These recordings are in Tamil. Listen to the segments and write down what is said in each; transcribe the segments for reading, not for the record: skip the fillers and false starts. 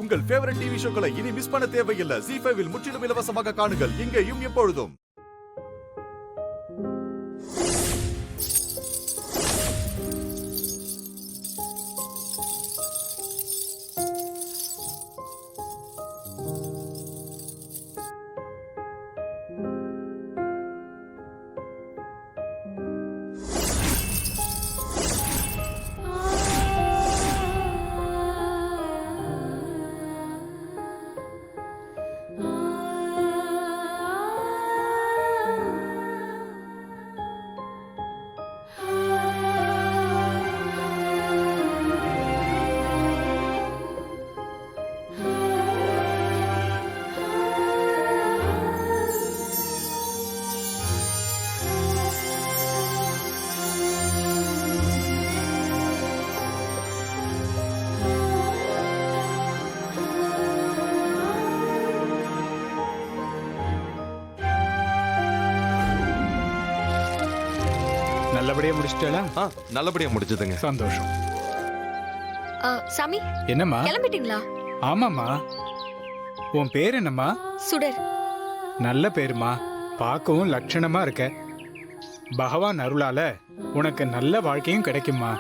உங்கள் ஃபேவரட் டிவி ஷோக்களை இனி மிஸ் பண்ண தேவையில்லை. ZEE5 இல் முற்றிலும் இலவசமாக காணுங்கள், இங்கேயும் எப்பொழுதும். நல்லபடியா முடிச்சிட்டா? நல்லபடியா முடிச்சதுங்க. சந்தோஷம். சாமி, என்னம்மா? கிளம்பிட்டீங்களா? ஆமாம்மா. உன் பேர் என்னம்மா? சுடர். நல்ல பேருமா, பார்க்கவும் லட்சணமா இருக்க. பகவான் அருளால உனக்கு நல்ல வாழ்க்கையும் கிடைக்குமா.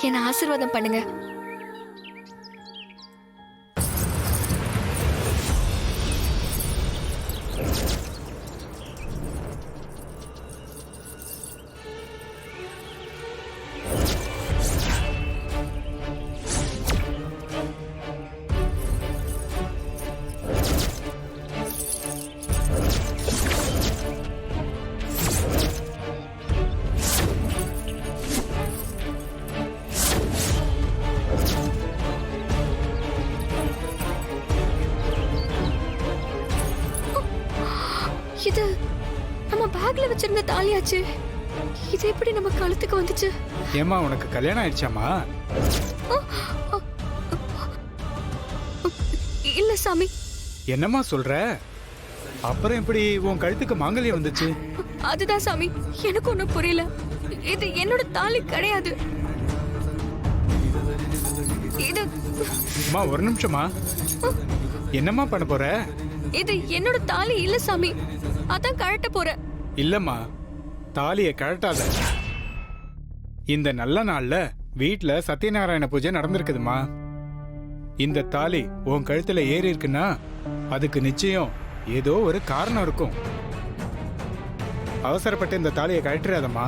என்ன ஆசீர்வாதம் பண்ணுங்க. இது நம்ம பேக்ல வச்சிருந்த தாலியாச்சு. இது எப்படி நம்ம கழுத்துக்கு வந்துச்சு? ஏமா, உனக்கு கல்யாணம் ஆயிடுச்சாமா? இல்ல சாமி. என்னம்மா சொல்ற? அப்புறம் எப்படி உன் கழுத்துக்கு மாங்கல்யம் வந்துச்சு? அதுதான் சாமி, எனக்கு ஒண்ணும் புரியல. இது என்னோட தாலி கிடையாது. இது அம்மா, ஒரு நிமிஷமா. என்னம்மா பண்ண போற? இது என்னோட தாலி இல்ல சாமி, அதான் கழட்ட போறேன். இல்லம்மா, தாலியை கழட்டாத. இந்த நல்ல நாள்ல வீட்ல சத்யநாராயண பூஜை நடந்திருக்குதுமா. இந்த தாலி உன் கழுத்துல ஏறி இருக்குன்னா அதுக்கு நிச்சயம் ஏதோ ஒரு காரணம் இருக்கும். அவசரப்பட்டு இந்த தாலியை கழட்டுறாதம்மா,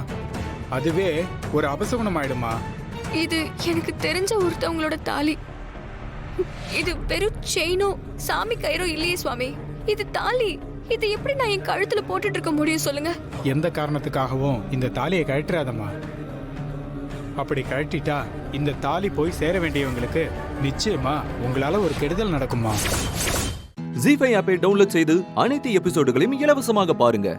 அதுவே ஒரு அபசகுணம் ஆயிடுமா. இது எனக்கு தெரிஞ்ச ஒருத்தவங்களோட தாலி. இது வெறும் செயினோ சாமி கயிறோ இல்லையே சுவாமி, இது தாலி. இது எப்படி நான் என் கழுத்துல போட்டுட்டு இருக்க முடியும் சொல்லுங்க? எந்த காரணத்துக்காகவும் இந்த தாலியை கழட்டுறாதம்மா. அப்படி கழட்டிட்டா இந்த தாலி போய் சேர வேண்டியவங்களுக்கு நிச்சயமா உங்களால ஒரு கெடுதல் நடக்குமா. ZEE5 ஆப்பை டவுன்லோட் செய்து அனைத்து எபிசோடுகளையும் இலவசமாக பாருங்க.